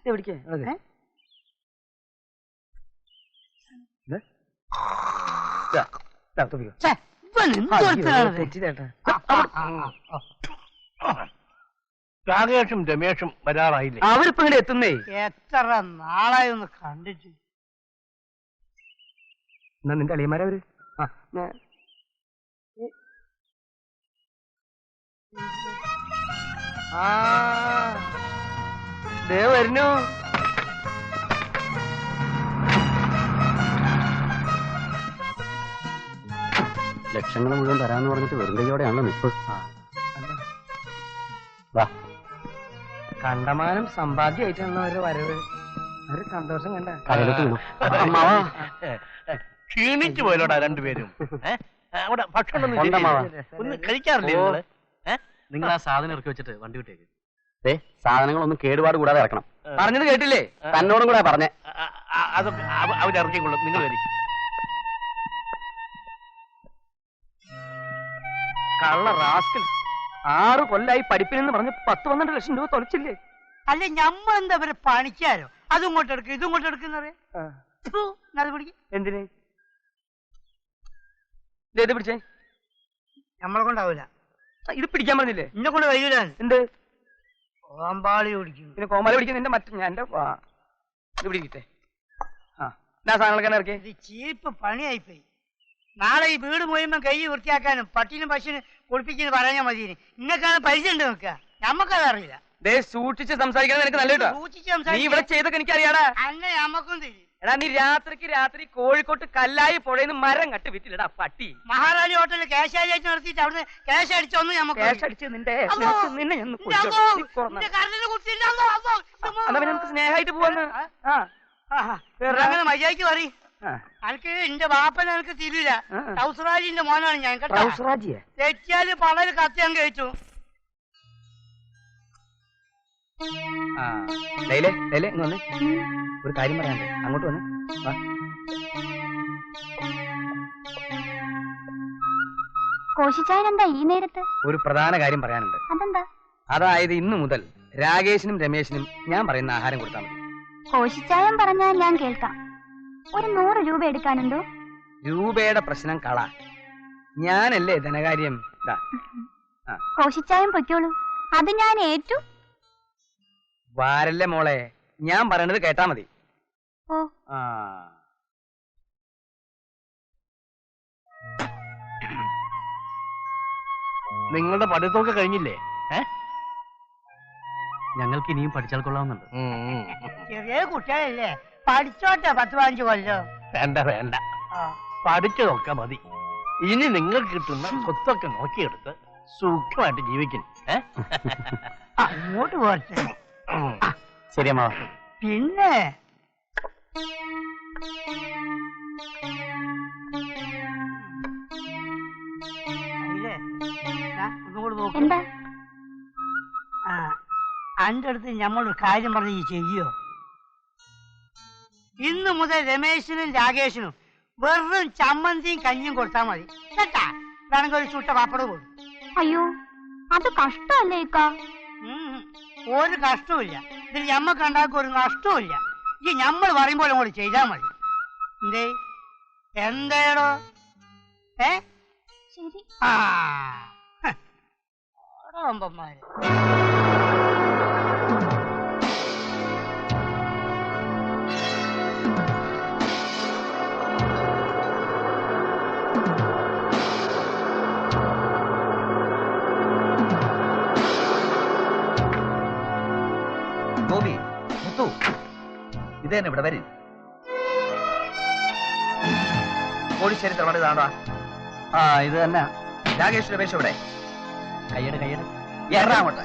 എവിടേക്ക് രാകേഷും രമേഷും വരാറായില്ലേ? അവരിപ്പോ ഇങ്ങനെ എത്തുന്നേ. എത്ര നാളായി ഒന്ന് കണ്ടിട്ട്. എന്നാ നിന്റെ അളിയന്മാരവര് വരുന്നു. ലക്ഷങ്ങൾ മുഴുവൻ തരാന്ന് പറഞ്ഞിട്ട് വെറും കൈയോടെയാണല്ലോ നിപ്പ്. വാ, കണ്ടമാനം സമ്പാദ്യമായിട്ടാണല്ലോ അവരുടെ വരവ്. അവര് സന്തോഷം കണ്ട ക്ഷീണിച്ചു പോയല്ലോടാ രണ്ടുപേരും. അവിടെ ഭക്ഷണം ഒന്നും കഴിക്കാറില്ലേ നിങ്ങള്? നിങ്ങൾ ആ സാധനം ഇറക്കി വെച്ചിട്ട് വണ്ടി വിട്ടേക്ക്. സാധനങ്ങളൊന്നും കേടുപാട് കൂടാതെ ഇറക്കണം. പറഞ്ഞത് കേട്ടില്ലേ? തന്നോടും കൂടെ പറഞ്ഞേ. അതൊക്കെ അവരിറക്കിക്കൊള്ളും. നിങ്ങൾ വരി. കള്ള റാസ്കൽ 6 കൊല്ലായി പഠിപ്പിനെന്ന് പറഞ്ഞ് 10-12 ലക്ഷം രൂപ തൊലച്ചില്ലേ? അല്ലെ ഞമ്മളെന്താ അവരെ പണിക്കാരോ? അതും ഇങ്ങോട്ട് എടുക്കും ഇതും ഇങ്ങോട്ട് എടുക്കുന്നറിയ. എന്തിന് ഇത് പിടിച്ചേ? നമ്മളെ കൊണ്ടാവൂല. ഇത് പിടിക്കാൻ പറഞ്ഞില്ലേ? എന്നെ കൊണ്ട് കഴിയൂല. എന്ത് കോമ്പാളി പിടിക്കും? പിന്നെ കോമാളി പിടിക്കുന്ന എന്റെ മറ്റേ ഞാൻ എന്റെ ഇത് പിടിക്കട്ടെ. സാധനങ്ങളൊക്കെ ഇറക്കി. ഇത് ചീപ്പ് പണിയായിപ്പോയി. നാളെ ഈ വീട് മുഴുവൻ കൈ വൃത്തിയാക്കാനും പട്ടിനും പശുവിനും കുളിപ്പിക്കുന്നു പറയാൻ മതി. ഇങ്ങക്കാണ് പരിചയം ഉണ്ട് നോക്കുക. ഞമ്മക്കതറിയില്ല. സൂക്ഷിച്ച് സംസാരിക്കാൻ എനിക്ക് നല്ല നീ ഇവിടെ ചെയ്തൊക്കെ എനിക്കറിയാടാ. അന്നെ ഞമ്മക്കും തരും. എടാ നീ രാത്രി കോഴിക്കോട്ട് കല്ലായി പുഴയിന്ന് മരം കട്ട് വിറ്റില്ലടാ പട്ടി. മഹാറാണി ഹോട്ടലിൽ ക്യാഷ് അടിച്ച് നടത്തിയിട്ട് അവിടുന്ന് ക്യാഷ് അടിച്ചൊന്നും നമുക്ക് നമുക്ക് സ്നേഹമായിട്ട് പോവാന്ന്. അങ്ങനെ മര്യാദക്ക് പറയും. എനിക്ക് എന്റെ ബാപ്പനെ എനിക്ക് തിരിയില്ല. ടൗസറാജിന്റെ മോനാണ് ഞാൻ. തെറ്റിയാല് പളര് കത്തിയാൻ കഴിച്ചു. ഒരു കാര്യം പറയാനുണ്ട്. അങ്ങോട്ട് വന്ന് കോശിച്ചായനെന്താ ഈ നേരത്ത്? ഒരു പ്രധാന കാര്യം പറയാനുണ്ട്. അതെന്താ? അതായത് ഇന്നു മുതൽ രാകേഷിനും രമേശിനും ഞാൻ പറയുന്ന ആഹാരം കൊടുത്താൽ മതി. കോശിച്ചായം പറഞ്ഞാൽ ഞാൻ കേൾക്കാം. ഒരു 100 രൂപ എടുക്കാനുണ്ടോ? രൂപയുടെ പ്രശ്നം കള. ഞാനല്ലേ ധനകാര്യം. കോശിച്ചായം പൊയ്ക്കോളൂ, അത് ഞാൻ ഏറ്റു. വാരല്ലേ മോളെ, ഞാൻ പറയണത് കേട്ടാ മതി. നിങ്ങളുടെ പഠിത്തമൊക്കെ കഴിഞ്ഞില്ലേ? ഞങ്ങൾക്ക് ഇനിയും പഠിച്ചാൽ കൊള്ളാവുന്നുണ്ട്. ചെറിയ കുട്ടികളല്ലേ, പഠിച്ചോട്ടെ 10-15 കൊല്ലം. വേണ്ട, പഠിച്ചതൊക്കെ മതി. ഇനി നിങ്ങൾക്ക് കിട്ടുന്ന സ്വത്തൊക്കെ നോക്കിയെടുത്ത് സുഖമായിട്ട് ജീവിക്കും. അങ്ങോട്ട് പോട്ടെ. ശരി അമ്മ. പിന്നെ അന്റെ അടുത്ത് ഞമ്മളൊരു കാര്യം പറഞ്ഞ് ഈ ചെയ്യോ? ഇന്ന് മുതൽ രമേശിനും രാകേഷിനും വെറും ചമ്മന്തിയും കഞ്ഞിയും കൊടുത്താൽ മതി കേട്ടാ. വേണമെങ്കിൽ ഒരു ചുട്ട പാപ്പടം കൊടുക്കും. അയ്യോ, അത് കഷ്ടല്ലേ? ഒരു കഷ്ടവുമില്ല. ഇതിൽ ഞമ്മക്ക് ഉണ്ടാക്കും ഒരു നഷ്ടവുമില്ല. ഈ ഞമ്മൾ പറയുമ്പോൾ കൂടി ചെയ്താൽ മതി. എന്തേ എന്തേടോ? ഓരോമ്പന്മാര് ഗോപി, മുത്തു, ഇതന്നെ ഇവിടെ വരും. കോഴിശ്ശേരി തറവാടിതാണ്ടാ? ഇത് തന്നെ. രാകേഷ് രമേശ് ഇവിടെ? കയ്യട് എറണാകുളത്ത്.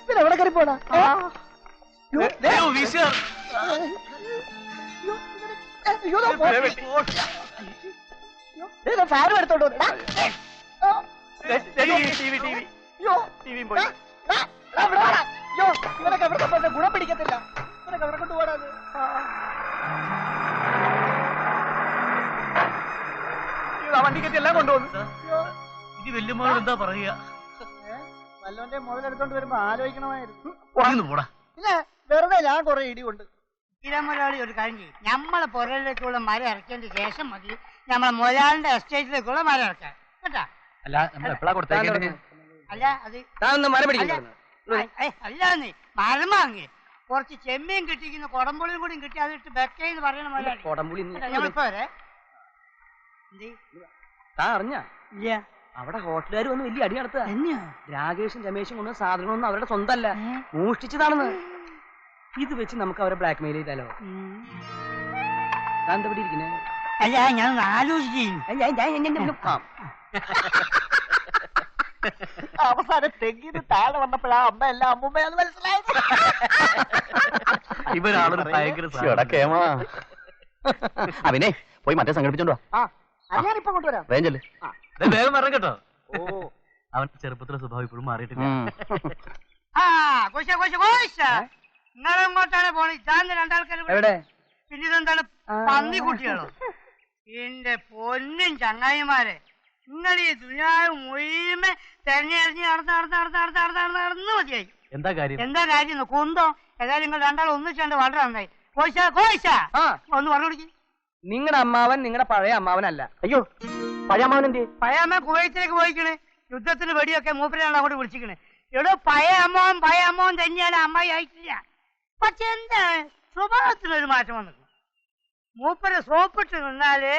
ഇവരെവിടെ കയറി പോടാ? ഫാനും എടുത്തോണ്ട് ഇവരൊക്കെ എവിടെ പോട്ടെ, ഗുണം പിടിക്കത്തില്ല. ഇവരൊക്കെ എവിടെ കൊണ്ടുപോടാത്? വണ്ടിക്കത്തി എല്ലാം കൊണ്ടുപോകുന്നു. ഇത് വല്യമ്മോട് എന്താ പറയുക? വല്ലവന്റെ മുതലെടുത്തോണ്ട് വരുമ്പോ ആലോചിക്കണമായിരുന്നു. പോടാ. ഇല്ല, വെറുതെ ഞാൻ കുറെ ഇടിയുണ്ട്. മുതലാളി ഒരു കാര്യം ചെയ്യും, നമ്മളെ പുരയിലേക്കുള്ള മരം ഇറക്കിയതിന് ശേഷം മതി നമ്മളെ മുതലാളിന്റെ എസ്റ്റേറ്റിലേക്കുള്ള മരം ഇറക്കാൻ കേട്ടാ. അല്ല നമ്മൾ എപ്പോഴാ കൊടുത്തേക്കേണ്ടത്? അല്ല അത് മരം പിടിക്കുന്നത് അല്ലാന്ന് മരം വാങ്ങി കുറച്ച് ചെമ്മീൻ കിട്ടിക്കുന്ന കൊടമ്പുളിയും കൂടി കിട്ടി അതിട്ട് ബെക്കേന്ന് പറയണ മുതലാളി. കൊടംപുളി ഞങ്ങളിപ്പോ വരെ താൻ അറിഞ്ഞ ഇല്ല അവിടെ ഹോട്ടലുകാർ വന്ന് വലിയ അടി നടത്തുക. തന്നെയാ? രാകേഷും രമേശും കൊണ്ടുവന്ന സാധനങ്ങളൊന്നും അവരുടെ സ്വന്തമല്ല, മോഷ്ടിച്ചതാണെന്ന്. ഇത് വെച്ച് നമുക്ക് അവരെ ബ്ലാക്ക് മെയിൽ ചെയ്താലോ? താൻ എന്താ ഇവിടെ ഇരിക്കുന്നേ? അല്ല ഞാൻ ആലോചിക്കും. അവസാനം തെങ്ങിന് താഴെ വന്നപ്പോഴാ അമ്മ അല്ല അമ്മൂമ്മയാന്ന് മനസ്സിലായത്. ഇവരാളൊരു ഭയങ്കര അവനെ പോയി മറ്റേ സംഘടിപ്പിച്ചോണ്ടോ? ഞാനിപ്പോ കൊണ്ടുവരാം. റേഞ്ചല്ലേ വേഗം വരണം കേട്ടോ. അവന്റെ ചെറുപ്പത്തിലെ സ്വഭാവം ഇപ്പോഴും മാറിയിട്ടില്ല. നിങ്ങളെങ്ങോട്ടാണ് പോണത്? ഇതാന്ന് രണ്ടാൾക്കാർ എവിടെ? പിന്നെ ഇതെന്താണ് പന്നി കുട്ടികളോ? എന്റെ പൊന്നും ചങ്ങായിമാരെ, നിങ്ങൾ ഈ ദുനിയാവ് മുഴുവൻ തെരഞ്ഞെടുത്ത് നടന്ന് മതിയായി. എന്താ കാര്യം? എന്താ കാര്യം? കുന്തോ ഏതായാലും നിങ്ങൾ രണ്ടാളും ഒന്നിച്ചുണ്ട് വളരെ നന്നായി. ഒന്ന് പറഞ്ഞു കൊടുക്കി. നിങ്ങളുടെ അമ്മാവൻ നിങ്ങളുടെ പഴയ അമ്മാവനല്ല. അയ്യോ, പഴയ അമ്മാവൻ എന്തേ? പഴയ അമ്മ കുവൈത്തിലേക്ക് പോയിക്കണ്. യുദ്ധത്തിന് വെടിയൊക്കെ മൂപ്പരാണ് അങ്ങോട്ട് വിളിച്ചിക്കണ്. എടോ പഴയ അമ്മാവൻ തന്നെയാണ്, അമ്മായി ആയിട്ടില്ല. പക്ഷെ എന്താ സ്വഭാവത്തിനൊരു മാറ്റം വന്നു. മൂപ്പര് സോപ്പിട്ട് നിന്നാല്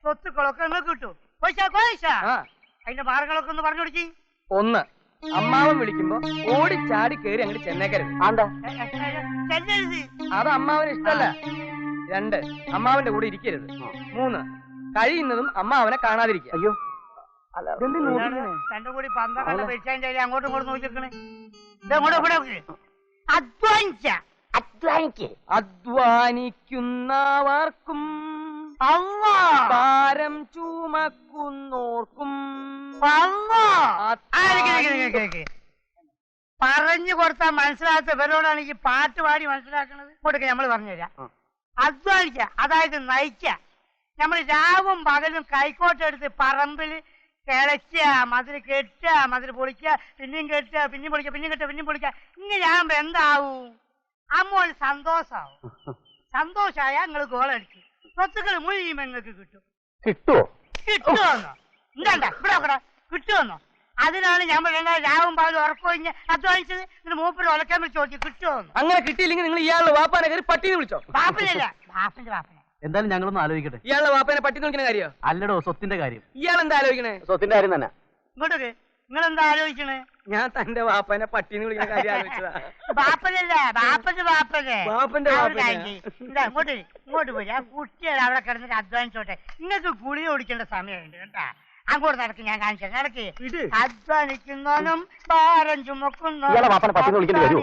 സ്വത്തുക്കളൊക്കെ നിങ്ങൾക്ക് കിട്ടും. അതിന്റെ മാർഗങ്ങളൊക്കെ ഒന്ന് പറഞ്ഞു കൊടുക്കി. ഒന്ന്, അമ്മാവൻ വിളിക്കുമ്പോ ഓടിച്ചാടി കയറി അങ്ങോട്ട് ചെന്നേക്കരുത്. അത് അമ്മാവന് ഇഷ്ടല്ല. രണ്ട്, അമ്മാവന്റെ കൂടെ ഇരിക്കരുത്. മൂന്ന്, കഴിയുന്നതും അമ്മാവനെ കാണാതിരിക്കുക. അയ്യോ, രണ്ടും കൂടി 12 വെച്ചതിന്റെ അങ്ങോട്ടും ഇങ്ങോട്ടും നോക്കിക്കണേ. ഇതങ്ങോട്ട് അധ്വാനിക്കുന്നവർക്കും ഭാരം ചുമക്കുന്നോർക്കും പറഞ്ഞു കൊടുത്താൽ മനസ്സിലാത്ത ഇവരോടാണ് ഈ പാട്ട് പാടി മനസ്സിലാക്കുന്നത്. ഇങ്ങോട്ടൊക്കെ നമ്മൾ പറഞ്ഞുതരാം. അധ്വാനിക്ക, അതായത് നയിക്ക. നമ്മൾ രാവും പകലും കൈക്കോട്ടെടുത്ത് പറമ്പിൽ കിളയ്ക്ക, മതിൽ കെട്ടുക, മതിൽ പൊളിക്കുക, പിന്നെയും കെട്ടുക, പിന്നെയും പൊളിക്കുക, പിന്നെയും കെട്ടുക, പിന്നെയും പൊളിക്കുക. ഇങ്ങനെ ആകുമ്പോ എന്താവും? അമ്മോന് സന്തോഷാവും. സന്തോഷമായ നിങ്ങൾ ഗോളടിക്കും, സ്വത്തുക്കൾ മുഴുവൻ നിങ്ങൾക്ക് കിട്ടും. കിട്ടുമെന്നോ? എന്താ ഇവിടെ നോക്കടാ, കിട്ടുമെന്നോ? അതിനാണ് ഞാൻ പറയുന്നത് രാവും പാലും ഉറക്കൊഴിഞ്ഞ് അധ്വാനിച്ചത്. ഇതിന് മൂപ്പര് ഉലക്കാൻ വിളിച്ച് നോക്കി കിട്ടുമെന്നോ? അങ്ങനെ കിട്ടിയില്ലെങ്കിൽ നിങ്ങൾ ഇയാളുടെ വാപ്പാനെ കയറി പട്ടിന്ന് വിളിച്ചോ. പാപ്പനല്ല, ബാപ്പന്റെ വാപ്പനെ. എന്തായാലും ഞങ്ങളൊന്ന് ആലോചിക്കട്ടെ. ഇയാളുടെ വാപ്പനെ പട്ടി നോക്കുന്ന കാര്യം അല്ലടോ, സ്വത്തിന്റെ കാര്യം. ഇയാൾ എന്താ ആലോചിക്കണേ? സ്വത്തിന്റെ കാര്യം തന്നെ. ഇങ്ങോട്ടൊക്കെ നിങ്ങൾ എന്താ ആലോചിക്കണേ? ഞാൻ തന്റെ വാപ്പനെ പട്ടിന്ന് വിളിക്കുന്ന കാര്യം ആലോചിച്ചതാ. ബാപ്പനല്ല, ബാപ്പന്റെ വാപ്പനെ. വാപ്പന്റെ വാപ്പനെ. ഇങ്ങോട്ട് പോയി ആ കുട്ടികൾ അവിടെ കിടന്നിട്ട് അധ്വാനിച്ചോട്ടെ. നിങ്ങൾക്ക് ഗുളിക കുടിക്കേണ്ട സമയമുണ്ട് കേട്ടാ. അങ്ങോട്ട് നടക്ക്, ഞാൻ കാണിച്ചു നടക്ക്. അധ്വാനിക്കുന്നവനും ഭാരം ചുമക്കുന്നവനും